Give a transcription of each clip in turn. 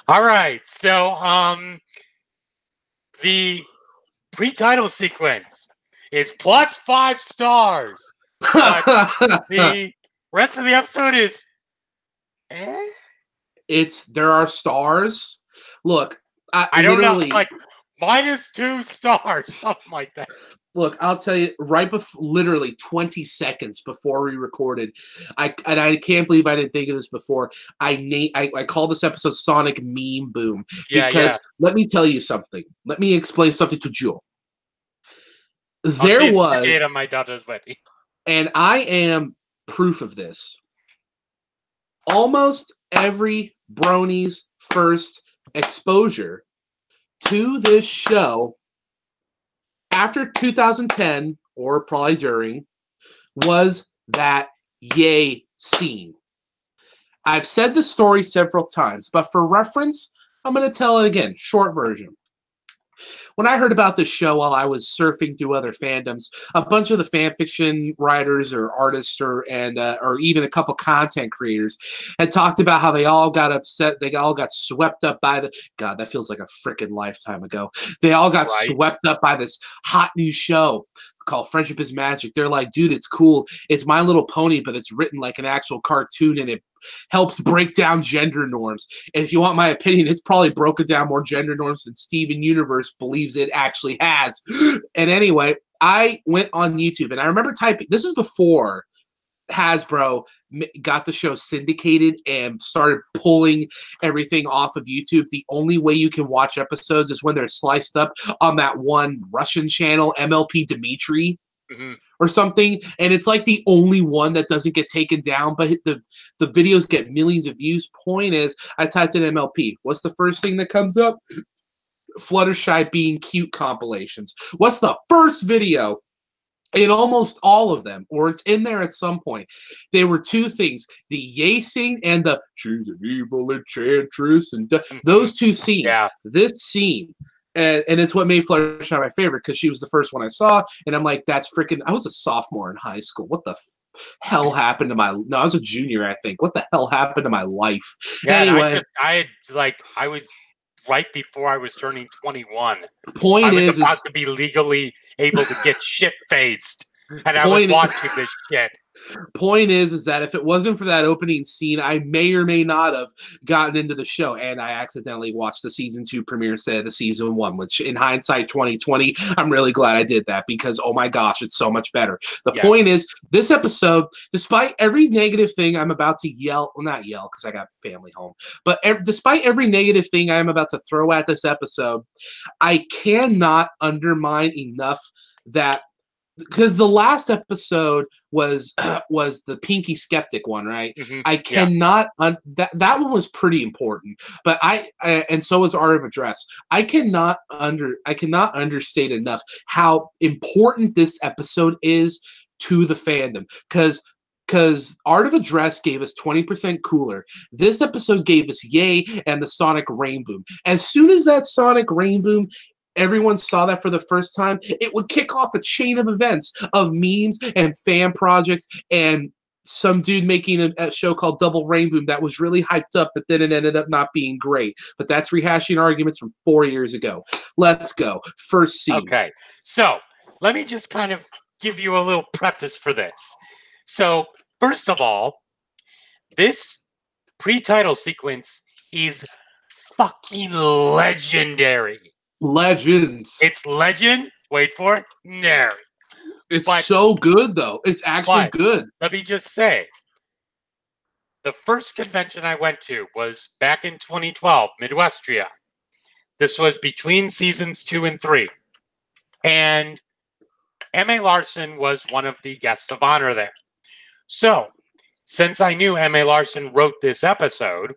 All right. So, the pre-title sequence is plus 5 stars, but the rest of the episode is, eh? There are stars. Look, I don't know, literally, like -2 stars, something like that. look, I'll tell you right before, literally 20 seconds before we recorded, I can't believe I didn't think of this before. I call this episode Sonic Meme Boom because let me tell you something. Let me explain something to Jewel. There was my daughter's wedding, and I am proof of this. Almost every Brony's first exposure to this show after 2010, or probably during, was that yay scene. I've said the story several times, but for reference, I'm going to tell it again, short version. When I heard about this show while I was surfing through other fandoms, a bunch of the fan fiction writers or artists or even a couple content creators had talked about how they all got upset. They all got swept up by the God. That feels like a freaking lifetime ago. They all got swept up by this hot new show called Friendship is Magic. They're like, dude, it's cool. It's My Little Pony, but it's written like an actual cartoon, and it helps break down gender norms. And if you want my opinion, it's probably broken down more gender norms than Steven Universe believes it actually has. And anyway, I went on YouTube, and I remember typing, this is before Hasbro got the show syndicated and started pulling everything off of YouTube. The only way you can watch episodes is when they're sliced up on that one Russian channel, MLP Dimitri. Or something, and it's like the only one that doesn't get taken down, but the videos get millions of views. Point is, I typed in MLP. What's the first thing that comes up? Fluttershy being cute compilations. What's the first video? In almost all of them, or it's in there at some point, there were two things: the yay scene and the "she's an evil enchantress," and those two scenes. Yeah. This scene. And it's what made Fluttershy my favorite, because she was the first one I saw, and I'm like, that's freaking. I was a sophomore in high school. What the hell happened to my? No, I was a junior, I think. What the hell happened to my life? Yeah, anyway, I was right before I was turning 21. Point I was is, about to be legally able to get shit faced, and I was watching this shit. Point is that if it wasn't for that opening scene, I may or may not have gotten into the show, and I accidentally watched the season 2 premiere instead of the season 1, which in hindsight 2020, I'm really glad I did that, because oh my gosh, it's so much better. The point is, this episode, despite every negative thing I'm about to yell, well, not yell because I got family home, but despite every negative thing I'm about to throw at this episode, I cannot undermine enough that, because the last episode was the Pinky Skeptic one, right? I cannot that one was pretty important, but and so was Art of Address. I cannot understate enough how important this episode is to the fandom, because Art of Address gave us 20% cooler. This episode gave us Yay and the Sonic Rainboom. As soon as that Sonic Rainboom, everyone saw that for the first time, it would kick off a chain of events of memes and fan projects and some dude making a show called Double Rainboom that was really hyped up, but then it ended up not being great. But that's rehashing arguments from 4 years ago. Let's go. First scene. Okay, so let me just kind of give you a little preface for this. So, first of all, this pre-title sequence is fucking legendary. Legends. It's legend. Wait for it. Nary. It's so good, though. It's actually good. Let me just say, the first convention I went to was back in 2012, Midwestria. This was between seasons 2 and 3. And M.A. Larson was one of the guests of honor there. So, since I knew M.A. Larson wrote this episode,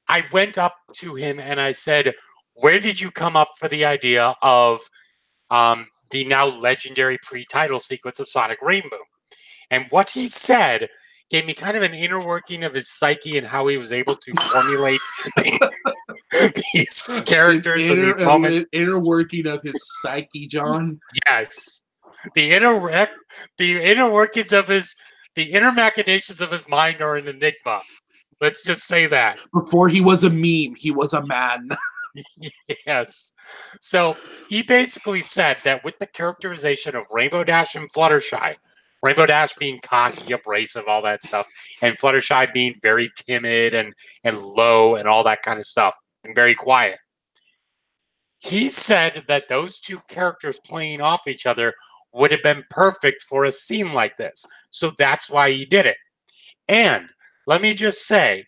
I went up to him and I said, where did you come up for the idea of the now legendary pre-title sequence of Sonic Rainboom? And what he said gave me kind of an inner working of his psyche and how he was able to formulate these characters and these moments. Inner working of his psyche, John? Yes. The inner workings of the inner machinations of his mind are an enigma. Let's just say that. Before he was a meme, he was a man. Yes. So he basically said that with the characterization of Rainbow Dash and Fluttershy, Rainbow Dash being cocky, abrasive, all that stuff, and Fluttershy being very timid and low and all that kind of stuff, and very quiet. He said that those two characters playing off each other would have been perfect for a scene like this. So that's why he did it. And let me just say,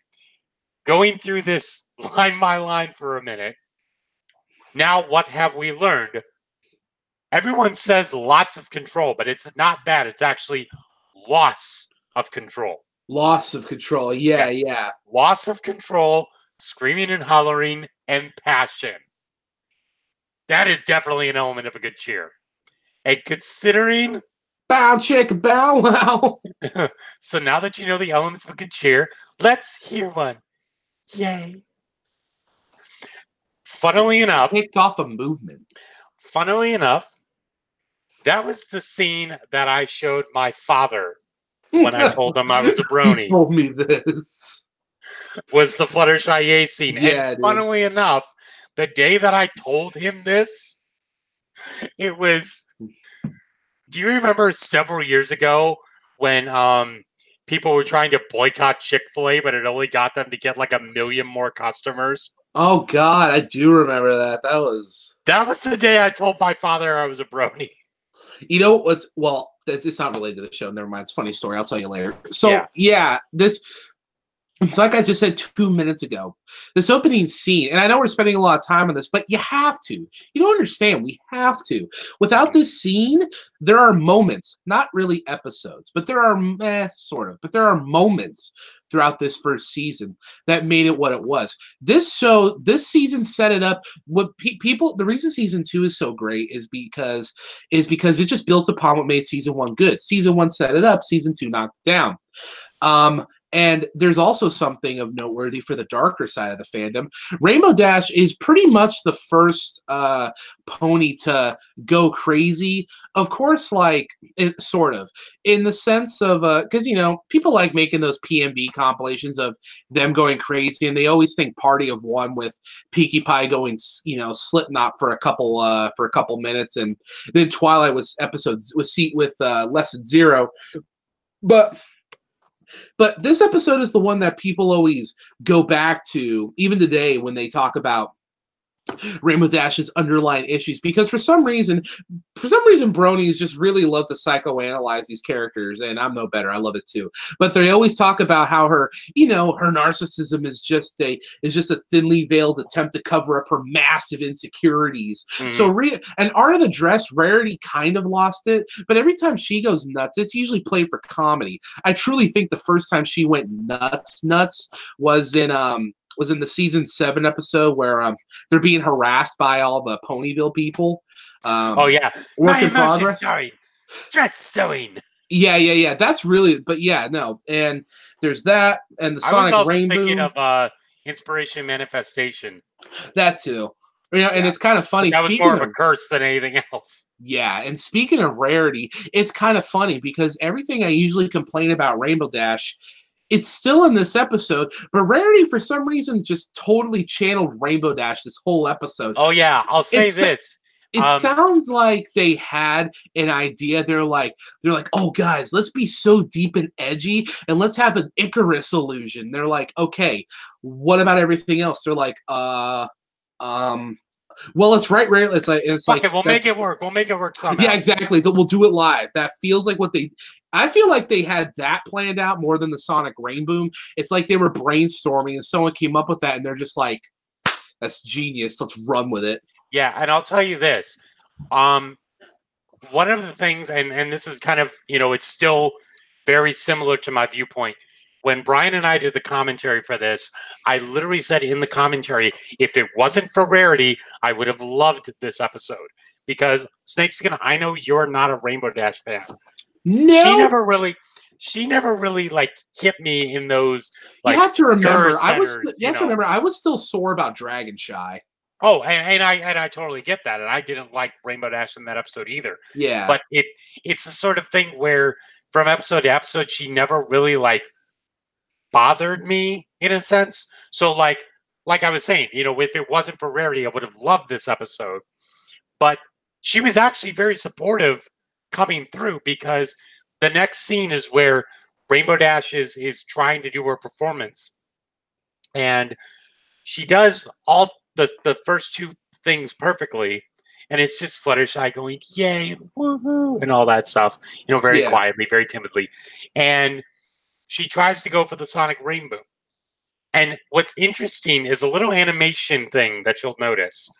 going through this line by line for a minute, now what have we learned? Everyone says lots of control, but it's not bad. It's actually loss of control. Loss of control. Yeah, Yes. yeah. Loss of control, screaming and hollering, and passion. That is definitely an element of a good cheer. And considering... Bow, chick, bow, wow. So now that you know the elements of a good cheer, let's hear one. Yay. Funnily enough... Kicked off a movement. Funnily enough, that was the scene that I showed my father when I told him I was a brony. He told me this. Was the Fluttershy Yay scene. Yeah, and funnily enough, the day that I told him this, it was... Do you remember several years ago when people were trying to boycott Chick-fil-A, but it only got them to get like 1 million more customers? Oh, God, I do remember that. That was the day I told my father I was a brony. You know what's... Well, it's not related to the show. Never mind. It's a funny story. I'll tell you later. So, yeah this... It's like I just said 2 minutes ago. This opening scene, and I know we're spending a lot of time on this, but you have to. You don't understand. We have to. Without this scene, there are moments, not really episodes, but there are, sort of, but there are moments throughout this first season that made it what it was. This season set it up. What people, the reason season 2 is so great is because it just built upon what made season 1 good. Season 1 set it up. Season 2 knocked it down. And there's also something of noteworthy for the darker side of the fandom. Rainbow Dash is pretty much the first pony to go crazy. Of course, sort of, in the sense of, because, people like making those PMB compilations of them going crazy, and they always think Party of One with Peaky Pie going, Slipknot for a couple minutes, and then Twilight was episodes with Lesson Zero. But this episode is the one that people always go back to, even today, when they talk about Rainbow Dash's underlying issues, because for some reason bronies just really love to psychoanalyze these characters, and I'm no better. I love it too. But they always talk about how her narcissism is just a thinly veiled attempt to cover up her massive insecurities. Mm-hmm. So and Art of the Dress, Rarity kind of lost it, but every time she goes nuts, it's usually played for comedy. I truly think the first time she went nuts was in the season 7 episode where they're being harassed by all the Ponyville people. Work in progress. Stress sewing. Yeah. That's really, but yeah, no. And there's that, and the Sonic Rainboom. I was also thinking of Inspiration Manifestation. That too. And it's kind of funny. That was more of a curse than anything else. Yeah, and speaking of Rarity, it's kind of funny because everything I usually complain about Rainbow Dash, it's still in this episode, but Rarity, for some reason, just totally channeled Rainbow Dash this whole episode. Oh, yeah. I'll say this. It sounds like they had an idea. They're like, oh, guys, let's be so deep and edgy, and let's have an Icarus illusion. They're like, okay, what about everything else? They're like, well, it's right. We'll make it work. We'll make it work somehow. Yeah, exactly. We'll do it live. That feels like what they... I feel like they had that planned out more than the Sonic Rainboom. It's like they were brainstorming and someone came up with that and they're just like, that's genius. Let's run with it. Yeah, and I'll tell you this. One of the things, and this is kind of, it's still very similar to my viewpoint. When Brian and I did the commentary for this, I literally said in the commentary, if it wasn't for Rarity, I would have loved this episode. Because Snakeskin, I know you're not a Rainbow Dash fan. No. She never really hit me in those. You have to remember, I was still sore about Dragon Shy. Oh, and I totally get that, and I didn't like Rainbow Dash in that episode either. Yeah. But it's the sort of thing where from episode to episode, she never really bothered me in a sense. So like I was saying, if it wasn't for Rarity, I would have loved this episode. But she was actually very supportive coming through, because the next scene is where Rainbow Dash is trying to do her performance. And she does all the first two things perfectly. And it's just Fluttershy going, yay, and woohoo, and all that stuff, very quietly, very timidly. And she tries to go for the Sonic Rainboom. And what's interesting is a little animation thing that you'll notice.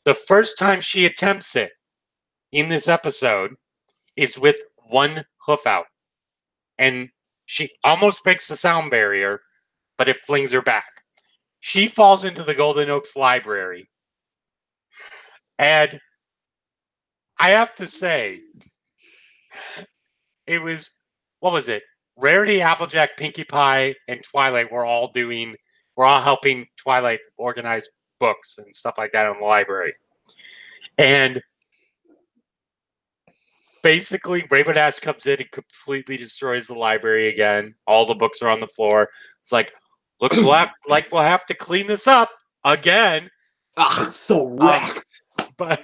The first time she attempts it in this episode is with one hoof out. And she almost breaks the sound barrier, but it flings her back. She falls into the Golden Oaks library. And I have to say, it was, what was it? Rarity, Applejack, Pinkie Pie, and Twilight were all helping Twilight organize books and stuff like that in the library. And basically, Rainbow Dash comes in and completely destroys the library again. All the books are on the floor. It's like, looks like we'll have to clean this up again. Ah, so wrecked. But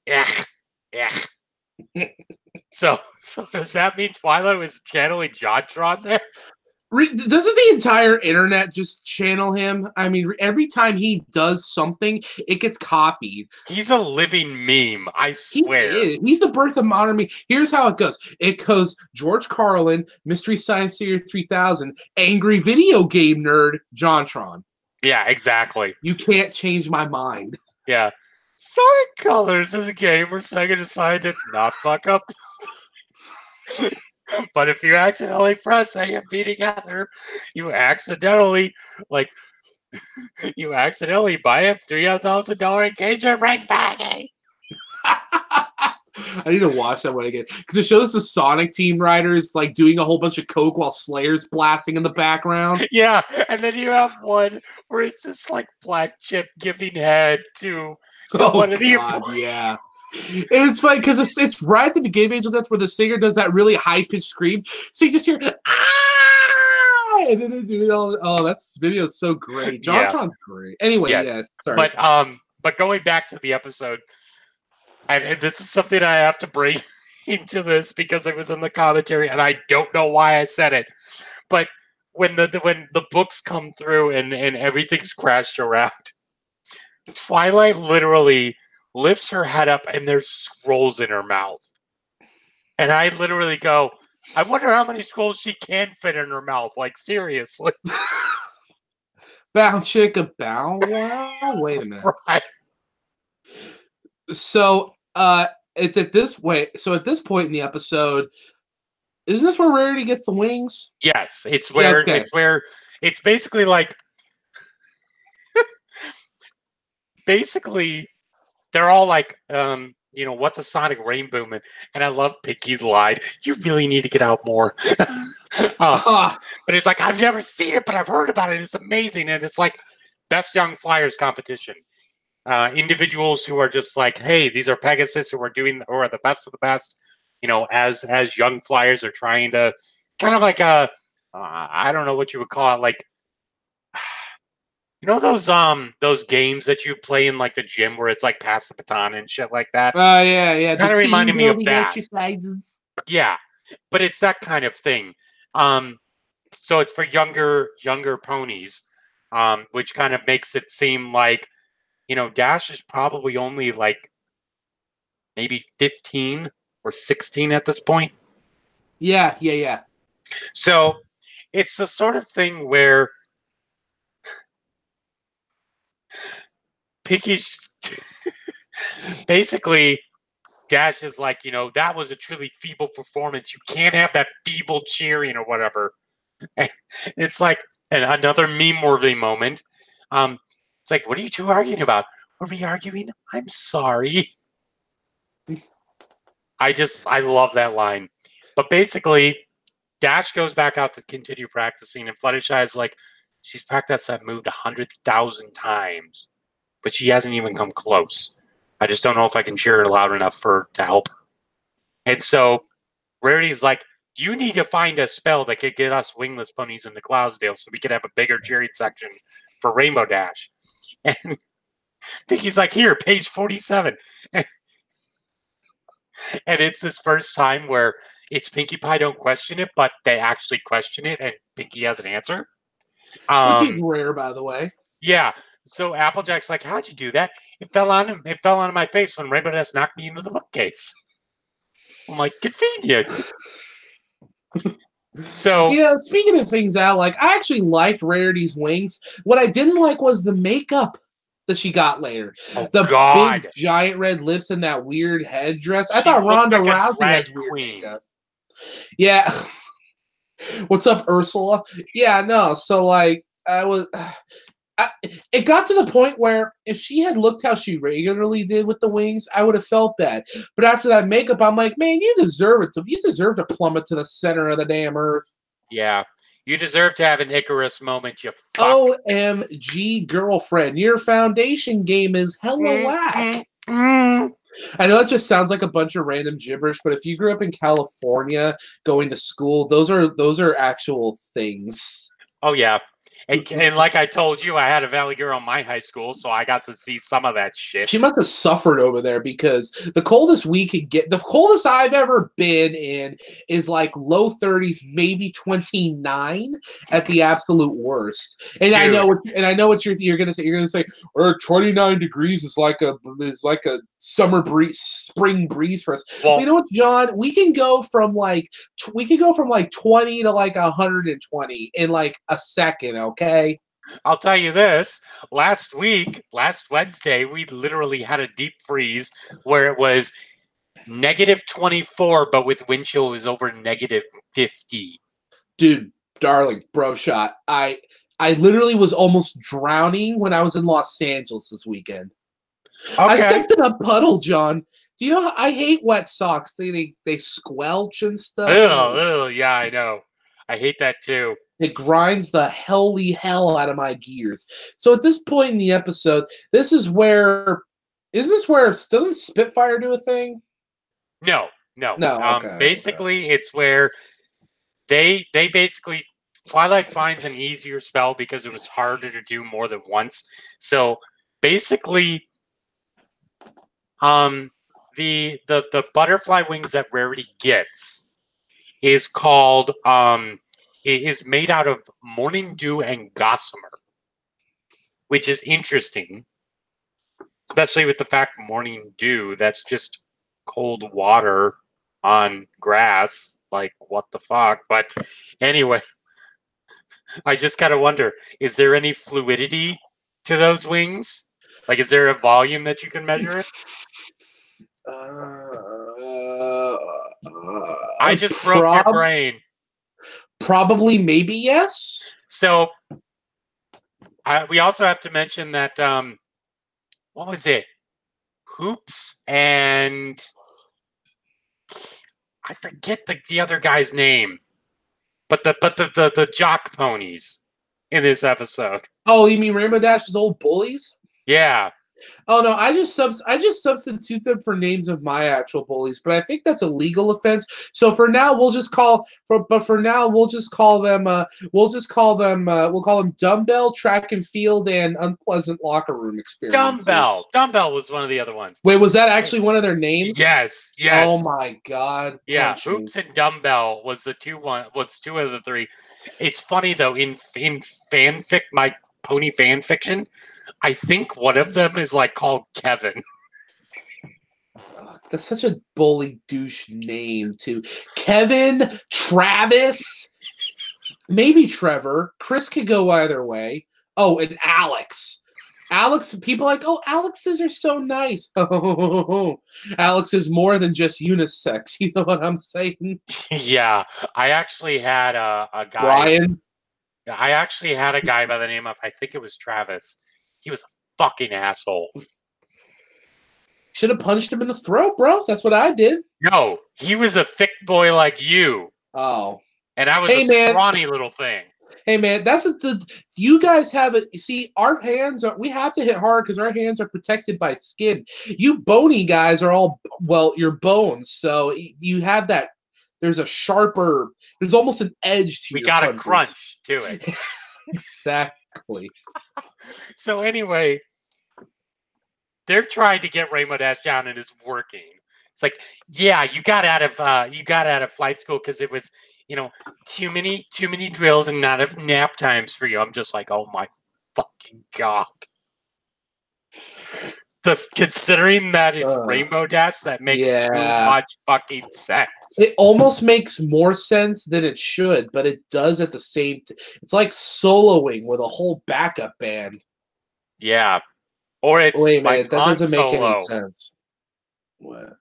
yeah. So does that mean Twilight was channeling JonTron there? Doesn't the entire internet just channel him? I mean, every time he does something, it gets copied. He's a living meme, I swear. He is. He's the birth of modern meme. Here's how it goes. It goes George Carlin, Mystery Science Theater 3000, angry video game nerd, JonTron. Yeah, exactly. You can't change my mind. Yeah. Sonic Colors is a game where Sega decided to not fuck up. But if you accidentally press A and B together, you accidentally buy a $3,000 engagement ring bag. I need to watch that one again because it shows the Sonic Team riders like doing a whole bunch of coke while Slayer's blasting in the background. Yeah, and then you have one where it's this like black chip giving head to one of the employees. Yeah. And it's funny because it's right at the beginning of Angel Death where the singer does that really high pitched scream, so you just hear ah, and then they do all. Oh, that's video is so great. JonTron's great. Anyway, yeah. Sorry, but going back to the episode. And this is something I have to bring into this because it was in the commentary, and I don't know why I said it. But when the books come through and everything's crashed around, Twilight literally lifts her head up and there's scrolls in her mouth. And I literally go, I wonder how many scrolls she can fit in her mouth. Like, seriously. Bow chicka bow wow. Wait a minute. Right. So it's at this point in the episode, isn't this where Rarity gets the wings? Yes, it's where it's basically like basically they're all like what's a Sonic Rainboom, and I love Pinkie's line, you really need to get out more. But it's like, I've never seen it, but I've heard about it. It's amazing, and it's like best young flyers competition. Individuals who are just like, hey, these are Pegasus who are the best of the best, as young flyers are trying to kind of like I don't know what you would call it, like those games that you play in like the gym where it's like pass the baton and shit like that. Yeah. Kind of reminded me of that. Exercises. Yeah, but it's that kind of thing. So it's for younger ponies, which kind of makes it seem like, Dash is probably only like maybe 15 or 16 at this point. Yeah. So it's the sort of thing where Pinkie's basically, Dash is like, that was a truly feeble performance. You can't have that feeble cheering or whatever. And it's like another meme-worthy moment. It's like, what are you two arguing about? Are we arguing? I'm sorry. I love that line. But basically, Dash goes back out to continue practicing, and Fluttershy is like, she's practiced that move 100,000 times, but she hasn't even come close. I just don't know if I can cheer her loud enough to help her. And so Rarity's like, you need to find a spell that could get us wingless ponies into Cloudsdale so we could have a bigger chariot section for Rainbow Dash. And Pinky's like, here, page 47. And it's this first time where it's Pinkie Pie don't question it, but they actually question it, and Pinky has an answer. Which is rare, by the way. Yeah. So Applejack's like, how'd you do that? It fell on him. It fell on my face when Rainbow Dash knocked me into the bookcase. I'm like, convenient. So speaking of things out, like I actually liked Rarity's wings. What I didn't like was the makeup that she got later. The big giant red lips and that weird headdress. I thought Ronda Rousey had weird makeup. Yeah. What's up, Ursula? Yeah, no. So like it got to the point where if she had looked how she regularly did with the wings, I would have felt bad. But after that makeup, I'm like, man, you deserve it. You deserve to plummet to the center of the damn earth. Yeah. You deserve to have an Icarus moment, you fuck. OMG, girlfriend. Your foundation game is hella whack. I know it just sounds like a bunch of random gibberish, but if you grew up in California going to school, those are actual things. Oh, yeah. And like I told you, I had a Valley Girl in my high school, so I got to see some of that shit. She must have suffered over there because the coldest the coldest I've ever been in is like low 30s, maybe 29 at the absolute worst. And I know what you're gonna say. You're gonna say, 29 degrees is like a summer breeze, spring breeze for us. Well, you know what, John? We can go from like 20 to like 120 in like a second. Okay. I'll tell you this. Last Wednesday, we literally had a deep freeze where it was -24, but with wind chill it was over -50. Dude, darling, bro shot. I literally was almost drowning when I was in Los Angeles this weekend. Okay. I stepped in a puddle, John. Do you know I hate wet socks? They squelch and stuff. Oh, yeah, I know. I hate that too. It grinds the hell out of my gears. So at this point in the episode, doesn't Spitfire do a thing? No. Okay, basically, it's where they basically Twilight finds an easier spell because it was harder to do more than once. So basically, the butterfly wings that Rarity gets is called it is made out of morning dew and gossamer, which is interesting, especially with the fact morning dew, that's just cold water on grass. Like, what the fuck? But anyway, I just gotta wonder, is there any fluidity to those wings? Like, is there a volume that you can measure it? I just broke your brain. Probably, maybe, yes. So, we also have to mention that, what was it? Hoops and I forget the other guy's name, but the jock ponies in this episode. Oh, you mean Rainbow Dash's old bullies? Yeah. Oh no, I just substitute them for names of my actual bullies, but I think that's a legal offense. So for now, we'll call them Dumbbell, Track and Field, and Unpleasant Locker Room Experiences. Dumbbell was one of the other ones. Wait, was that actually one of their names? Yes. Oh my god. Yeah, Hoops and Dumbbell was two of the three. It's funny though, in fanfic, my pony fan fiction, I think one of them is like called Kevin. That's such a bully douche name too. Kevin, Travis, maybe Trevor. Chris could go either way. Oh, and Alex. Alex, people are like, oh, Alexes are so nice. Alex is more than just unisex. You know what I'm saying? Yeah, I actually had a guy. Brian? I actually had a guy by the name of, I think it was Travis. He was a fucking asshole. Should have punched him in the throat, bro. That's what I did. No, he was a thick boy like you. Oh. And I was a scrawny little thing. Hey, man, you guys have it. See, our hands we have to hit hard because our hands are protected by skin. You bony guys are all, well, your bones. So you have that there's a sharper, there's almost an edge to We your got a punches. crunch to it. Exactly. So anyway, they're trying to get Rainbow Dash down, and it's working. It's like, yeah, you got out of flight school because it was, too many drills and not enough nap times for you. I'm just like, oh my fucking god. Considering that it's Rainbow Dash, that makes too much fucking sense. It almost makes more sense than it should, but it does at the same time. It's like soloing with a whole backup band. Yeah. Or it's wait a like minute, that doesn't make any sense. What?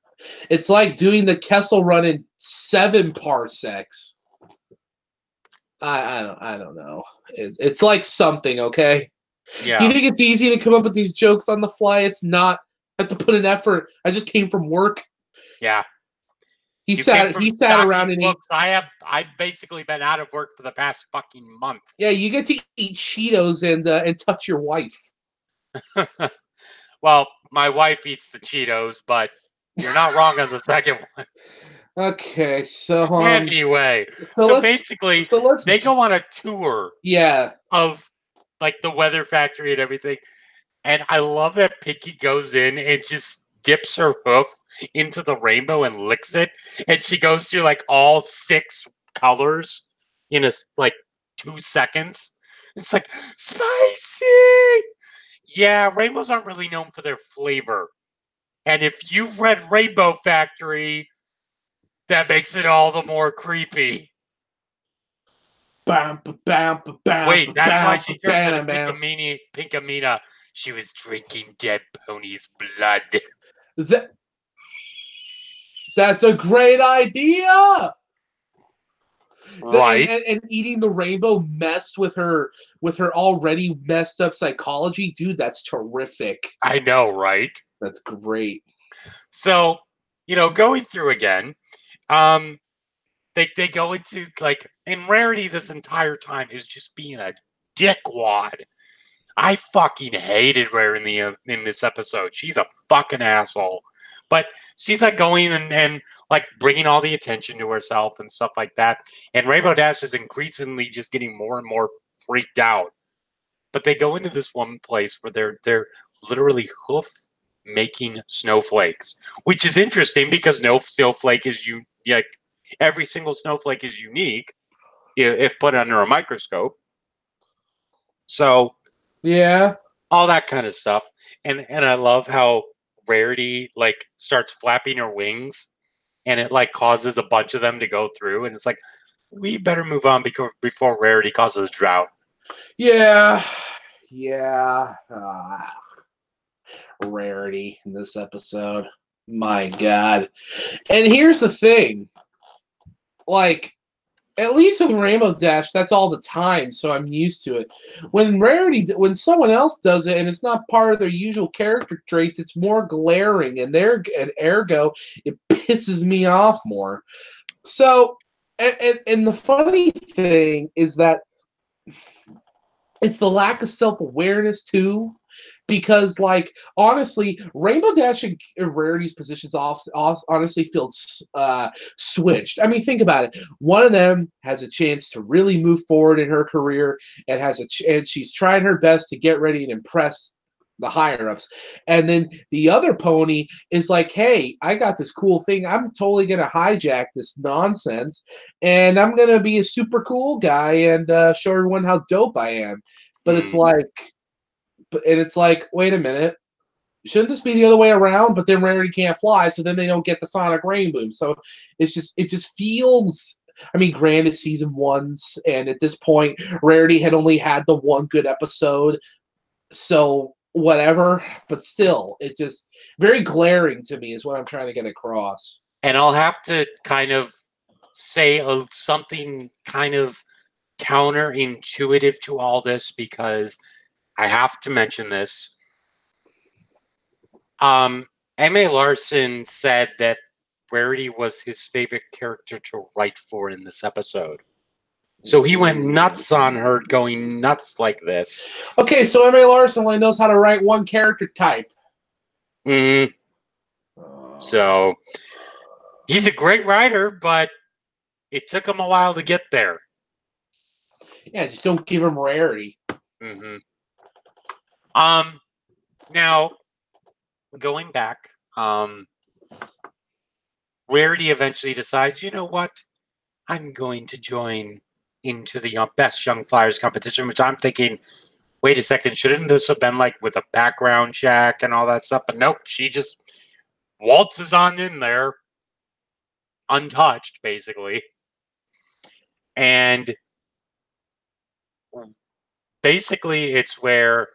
It's like doing the Kessel Run in 7 parsecs. I don't know. It's like something, okay? Yeah. Do you think it's easy to come up with these jokes on the fly? It's not. I have to put an effort. I just came from work. Yeah. He sat around and books. I've basically been out of work for the past fucking month. Yeah, you get to eat Cheetos and touch your wife. Well, my wife eats the Cheetos, but you're not wrong on the second one. Okay, so anyway, so basically, they go on a tour. Yeah. Of like the weather factory and everything, and I love that Pinky goes in and just dips her hoof into the rainbow and licks it, and she goes through like all 6 colors in like 2 seconds. It's like spicy. Yeah, rainbows aren't really known for their flavor, and if you've read Rainbow Factory, that makes it all the more creepy. Wait, that's why she turns into Pinkamena. She was drinking dead pony's blood. That's a great idea. Right. And eating the rainbow messed with her already messed up psychology. Dude, that's terrific. I know, right? That's great. So, going through again, they go into like, and Rarity this entire time is just being a dickwad. I fucking hated Rarity in this episode. She's a fucking asshole. But she's like going and like bringing all the attention to herself and stuff like that. And Rainbow Dash is increasingly just getting more and more freaked out. But they go into this one place where they're literally hoof making snowflakes, which is interesting because no snowflake is every single snowflake is unique if put under a microscope. So yeah, all that kind of stuff. And I love how Rarity like starts flapping her wings, and it like causes a bunch of them to go through, and it's like, we better move on before Rarity causes a drought. Yeah. Rarity in this episode. My God. And here's the thing. Like, at least with Rainbow Dash, that's all the time, so I'm used to it. When someone else does it and it's not part of their usual character traits, it's more glaring, and ergo, it pisses me off more. So, and the funny thing is that it's the lack of self-awareness too, because like honestly, Rainbow Dash and Rarity's positions honestly feel switched. I mean, think about it. One of them has a chance to really move forward in her career and and she's trying her best to get ready and impress the higher ups, and then the other pony is like, hey, I got this cool thing, I'm totally gonna hijack this nonsense and I'm gonna be a super cool guy and show everyone how dope I am. But it's like, wait a minute, shouldn't this be the other way around? But then Rarity can't fly, so then they don't get the sonic Rainboom. So it just feels, I mean, granted, season 1's, and at this point Rarity had only had the one good episode, so whatever, but still, it just very glaring to me is what I'm trying to get across. And I'll have to kind of say something kind of counterintuitive to all this, because I have to mention this. M.A. Larson said that Rarity was his favorite character to write for in this episode. So he went nuts on her, going nuts like this. Okay, so M.A. Larson only knows how to write one character type. So he's a great writer, but It took him a while to get there. Yeah, just don't give him rarity. Mm-hmm. Now, going back, Rarity eventually decides, you know what? I'm going to join into the Best Young Flyers competition, which I'm thinking, wait a second, shouldn't this have been like with a background check and all that stuff? But nope, she just waltzes on in there, untouched, basically. And basically, it's where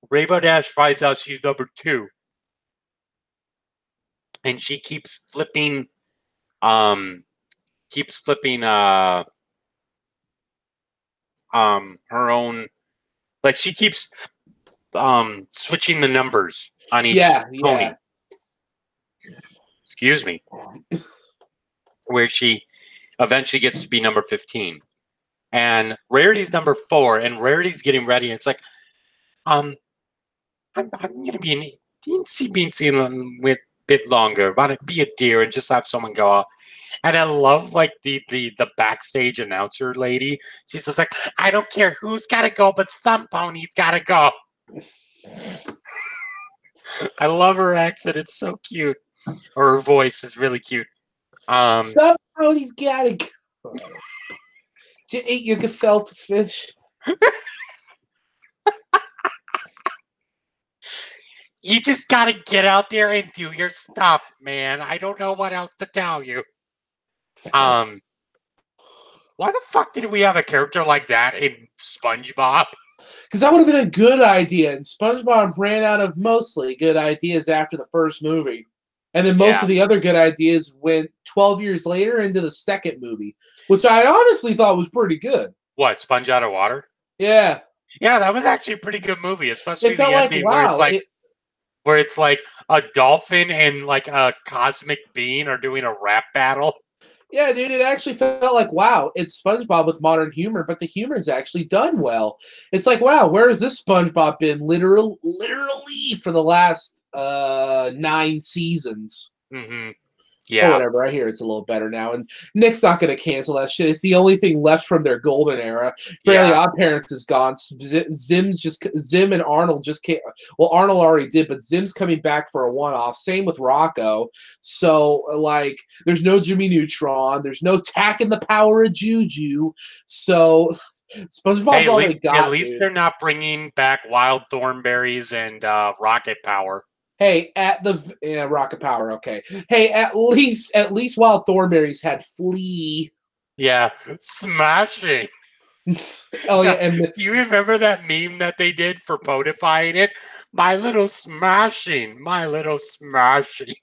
Rainbow Dash finds out she's number 2. And she keeps flipping her own, like she keeps switching the numbers on each pony. Excuse me. Where she eventually gets to be number 15. And Rarity's number 4, and Rarity's getting ready. And it's like, I'm gonna be an teensy beansy with bit longer. Want to be a deer and just have someone go out. And I love like the backstage announcer lady. She's just like, I don't care who's gotta go, but some ponies gotta go. I love her accent. It's so cute. Or her voice is really cute. Some ponies gotta go. Did you eat your gefilte fish? You just gotta get out there and do your stuff, man. I don't know what else to tell you. Why the fuck did we have a character like that in SpongeBob? Because that would have been a good idea, and SpongeBob ran out of mostly good ideas after the first movie. And then most of the other good ideas went 12 years later into the second movie, which I honestly thought was pretty good. What, Sponge Out of Water? Yeah. Yeah, that was actually a pretty good movie, especially it felt the ending like, wow, where it's like a dolphin and like a cosmic bean are doing a rap battle. Yeah, dude, it actually felt like, wow, it's SpongeBob with modern humor, but the humor is actually done well. It's like, wow, where has this SpongeBob been literally for the last 9 seasons? Mm-hmm. Yeah. Or whatever. I hear it's a little better now. And Nick's not going to cancel that shit. It's the only thing left from their golden era. Fairly Odd Parents is gone. Zim and Arnold just can't. Well, Arnold already did, but Zim's coming back for a one-off. Same with Rocco. So, like, there's no Jimmy Neutron. There's no Tack and the Power of Juju. So, SpongeBob's all they got. At least they're not bringing back Wild Thornberries and Rocket Power. Hey, Rocket Power, okay. Hey, at least Wild Thornberries had Flea. Yeah, smashing. Oh yeah, and you remember that meme that they did for podifying it? My little smashing.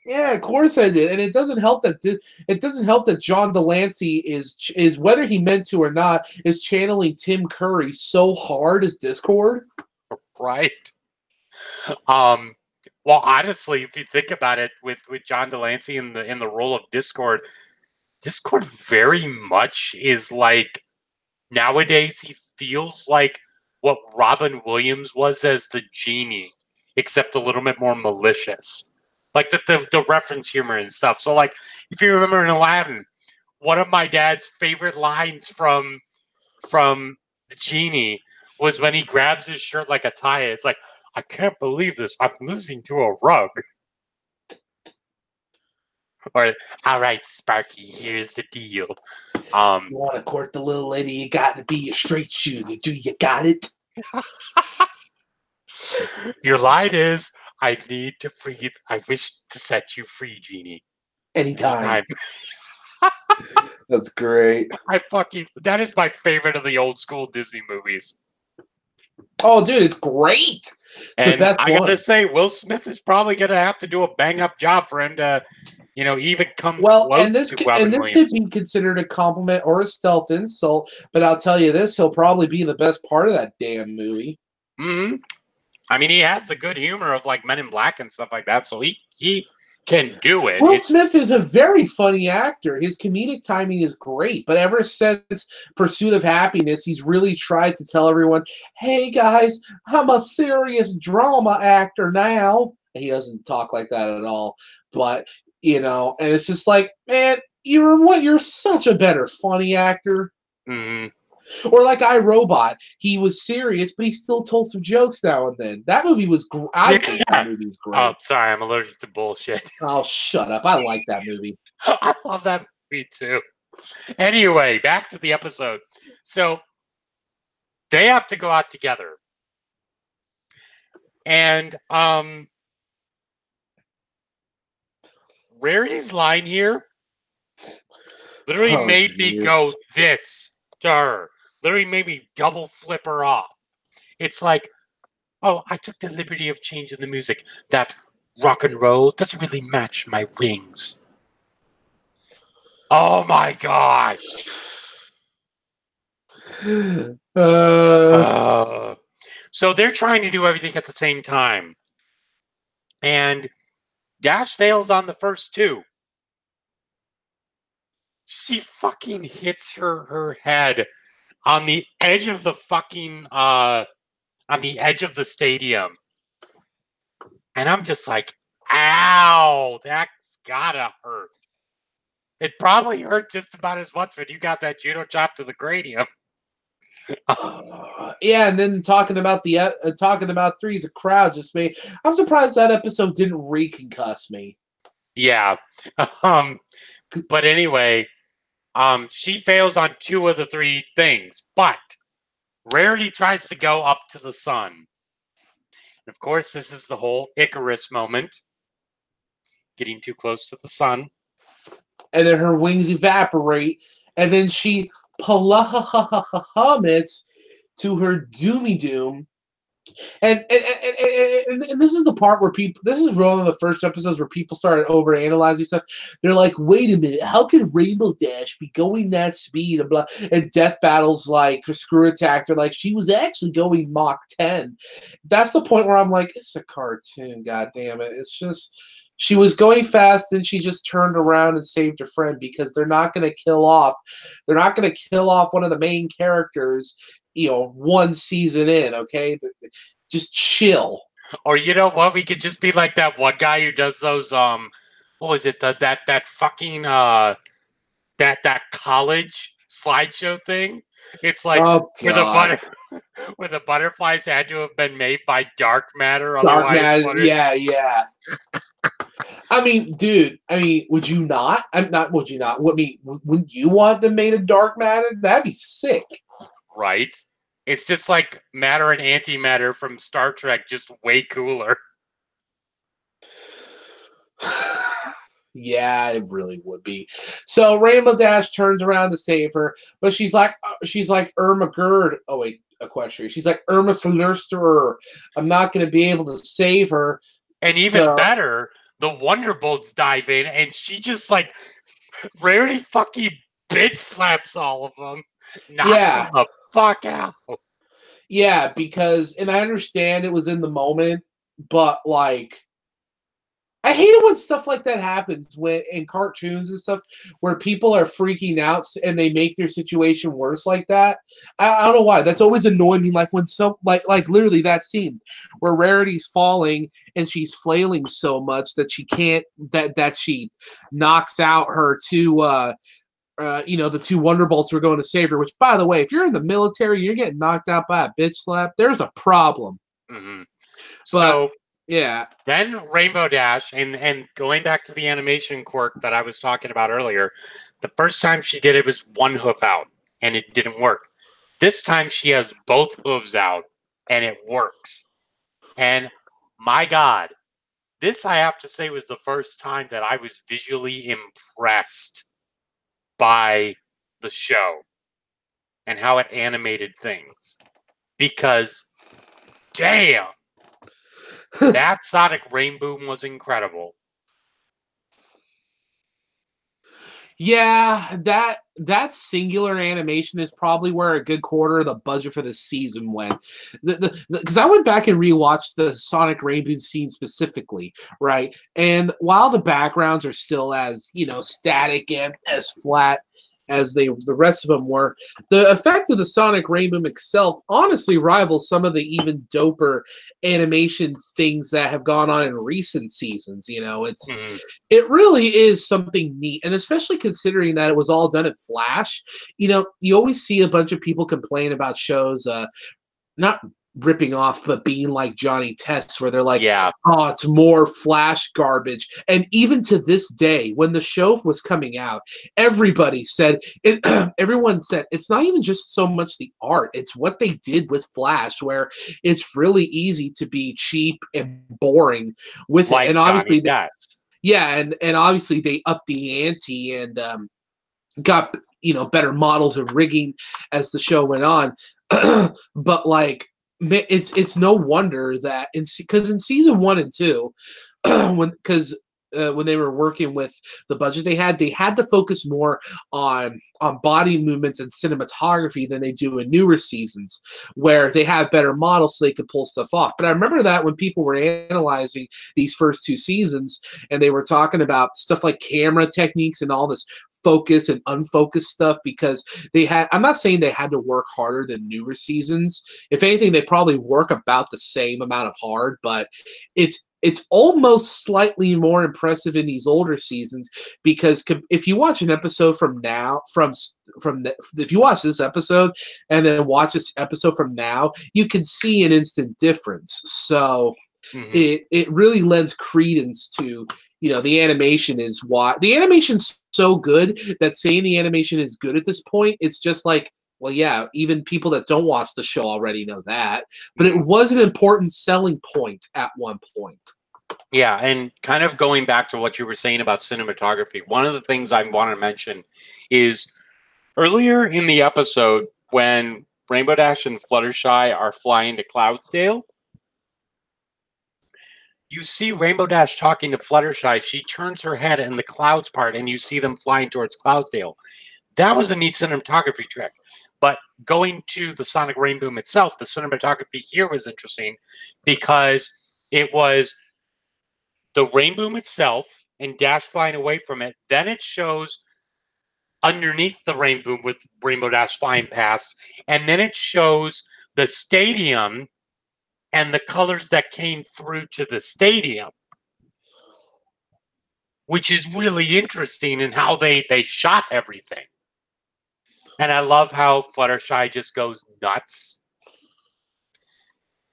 Yeah, of course I did, and it doesn't help that John Delancey is whether he meant to or not is channeling Tim Curry so hard as Discord. Right. Well, honestly, if you think about it, with John Delancey in the role of Discord very much is like nowadays he feels like what Robin Williams was as the genie, except a little bit more malicious, like the reference humor and stuff. So, like if you remember in Aladdin, one of my dad's favorite lines from the genie was when he grabs his shirt like a tie. It's like, I can't believe this. I'm losing to a rug. Or, all right, Sparky, here's the deal. You want to court the little lady, you got to be a straight shooter. Do you got it? Your line is, I need to free. I wish to set you free, Genie. Anytime. That's great. That is my favorite of the old school Disney movies. Oh, dude, it's great. And I gotta say, Will Smith is probably gonna have to do a bang up job for him to, even come close and this to could be considered a compliment or a stealth insult. But I'll tell you this: he'll probably be the best part of that damn movie. Mm-hmm. I mean, he has the good humor of like Men in Black and stuff like that, so he can do it. Will Smith is a very funny actor. His comedic timing is great, but ever since Pursuit of Happiness, he's really tried to tell everyone, hey guys, I'm a serious drama actor now. And he doesn't talk like that at all. But, and it's just like, man, You're such a better funny actor. Mm-hmm. Or like iRobot, he was serious, but he still told some jokes now and then. That movie was I think that movie was great. Oh, sorry, I'm allergic to bullshit. Oh, shut up. I like that movie. I love that movie too. Anyway, back to the episode. So they have to go out together. And Rarity's line here literally made me go this to her. Literally made me double flip her off. It's like, oh, I took the liberty of changing the music. That rock and roll doesn't really match my wings. Oh my gosh. So they're trying to do everything at the same time. And Dash fails on the first two. She fucking hits her head on the edge of the fucking on the edge of the stadium. And I'm just like, ow, that's gotta hurt. It probably hurt just about as much when you got that judo chop to the cranium. Yeah, and then talking about threes, a crowd just made. I'm surprised that episode didn't reconcuss me. Yeah, but anyway, she fails on 2 of the 3 things, but Rarity tries to go up to the sun. And of course, this is the whole Icarus moment, getting too close to the sun, and then her wings evaporate, and then she plummets to her doomy doom. And this is the part where people, this is one of the first episodes where people started overanalyzing stuff. They're like, wait a minute, how can Rainbow Dash be going that speed? And, blah, and Death Battle's like, for Screw Attack, they're like, she was actually going Mach 10. That's the point where I'm like, it's a cartoon, god damn it. It's just, she was going fast, and she just turned around and saved her friend, because they're not going to kill off one of the main characters, one season in, okay? Just chill. Or you know what? We could just be like that one guy who does those what was it? That fucking that college slideshow thing. It's like where the butterflies had to have been made by dark matter. Dark matter, yeah. I mean, dude. Would you not? Would you not? Wouldn't you want them made of dark matter? That'd be sick, right? It's just like matter and antimatter from Star Trek, just way cooler. Yeah, it really would be. So Rainbow Dash turns around to save her, but she's like Irma Gerd. Oh wait, Equestria. She's like Irma Solurster. I'm not going to be able to save her. And even better, the Wonderbolts dive in, and she just like Rarity fucking bitch slaps all of them. Knocks them the fuck out. Yeah, because, and I understand it was in the moment, but like, I hate it when stuff like that happens in cartoons and stuff where people are freaking out and they make their situation worse like that. I don't know why. That's always annoyed me. Like when like literally that scene where Rarity's falling and she's flailing so much that she can't, that she knocks out her two, the 2 Wonderbolts were going to save her, which, by the way, if you're in the military, you're getting knocked out by a bitch slap, there's a problem. Mm-hmm. But, so, yeah. Then Rainbow Dash, and going back to the animation quirk that I was talking about earlier, the first time she did it was 1 hoof out, and it didn't work. This time she has both hooves out, and it works. And, my God, this, I have to say, was the first time that I was visually impressed by the show and how it animated things, because damn, that Sonic Rainboom was incredible. Yeah, that singular animation is probably where a good quarter of the budget for the season went. Because I went back and rewatched the Sonic Rainboom scene specifically, right? And while the backgrounds are still as static and as flat as the rest of them were. The effect of the Sonic Rainboom itself honestly rivals some of the even doper animation things that have gone on in recent seasons. It really is something neat, and especially considering that it was all done in Flash. You always see a bunch of people complain about shows not ripping off, but being like Johnny Test, where they're like, oh, it's more Flash garbage. And even to this day, when the show was coming out, everybody said, everyone said, it's not even just so much the art, it's what they did with Flash, where it's really easy to be cheap and boring with it. And obviously, and obviously they upped the ante and got better models and rigging as the show went on. But like, it's no wonder that because in season 1 and 2, when they were working with the budget they had to focus more on body movements and cinematography than they do in newer seasons, where they have better models so they could pull stuff off. But I remember that when people were analyzing these first 2 seasons, and they were talking about stuff like camera techniques and all this focus and unfocused stuff, because I'm not saying they had to work harder than newer seasons. If anything, they probably work about the same amount of hard, but it's almost slightly more impressive in these older seasons, because if you watch an episode from now, if you watch this episode and then watch this episode from now, you can see an instant difference. So it really lends credence to, the animation is why the animation's so good that saying the animation is good at this point, it's just like, well, yeah, even people that don't watch the show already know that, but it was an important selling point at one point. Yeah, and kind of going back to what you were saying about cinematography, one of the things I want to mention is earlier in the episode when Rainbow Dash and Fluttershy are flying to Cloudsdale, you see Rainbow Dash talking to Fluttershy. She turns her head and the clouds part, and you see them flying towards Cloudsdale. That was a neat cinematography trick. But going to the Sonic Rainboom itself, the cinematography here was interesting because it was the Rainboom itself and Dash flying away from it. Then it shows underneath the Rainboom with Rainbow Dash flying past. And then it shows the stadium and the colors that came through to the stadium, which is really interesting in how they shot everything. And I love how Fluttershy just goes nuts.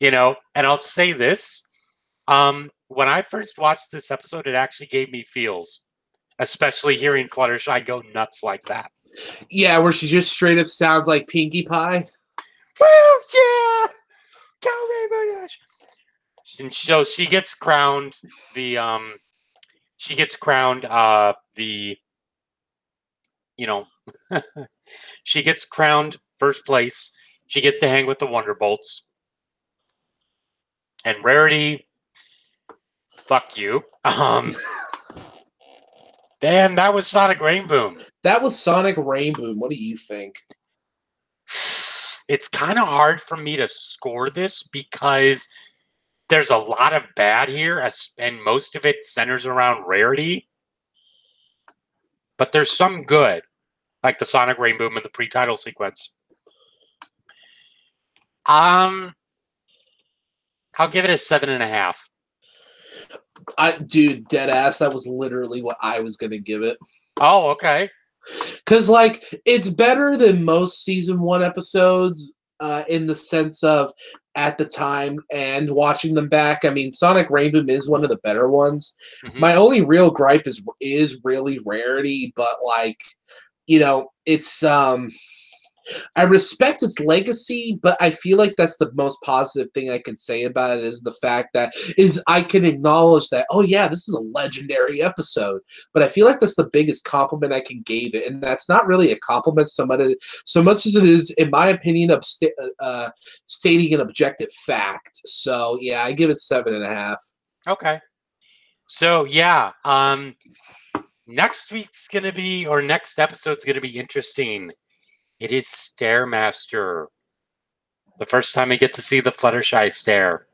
And I'll say this. When I first watched this episode, it actually gave me feels, especially hearing Fluttershy go nuts like that. Yeah, where she just straight up sounds like Pinkie Pie. Well, yeah! Go Rainbow Dash! And so she gets crowned she gets crowned first place. She gets to hang with the Wonderbolts. And Rarity, fuck you. Dan, that was Sonic Rainboom. That was Sonic Rainboom. What do you think? It's kind of hard for me to score this because there's a lot of bad here, and most of it centers around Rarity. But there's some good, like the Sonic Rainboom and the pre-title sequence. I'll give it a 7.5. Dude, dead ass. That was literally what I was gonna give it. Oh, okay. Because it's better than most season 1 episodes in the sense of at the time and watching them back. I mean, Sonic Rainboom is one of the better ones. My only real gripe is really Rarity, but it's I respect its legacy, but I feel like that's the most positive thing I can say about it is the fact that I can acknowledge that, oh yeah, this is a legendary episode. But I feel like that's the biggest compliment I can give it, and that's not really a compliment so much as it is, in my opinion, stating an objective fact. So yeah, I give it 7.5. Okay. So yeah, next episode's gonna be interesting. It is Stairmaster. The first time we get to see the Fluttershy stare.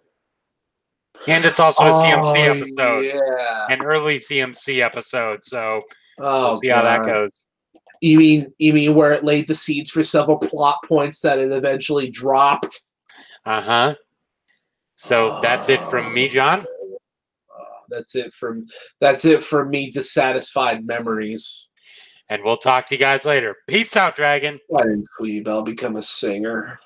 And it's also a CMC episode. Yeah. An early CMC episode. So we'll see how that goes. You mean where it laid the seeds for several plot points that it eventually dropped? Uh-huh. So that's it from me, John. That's it from me. Dissatisfied memories. And we'll talk to you guys later. Peace out, Dragon. Why didn't Sweetie Belle become a singer?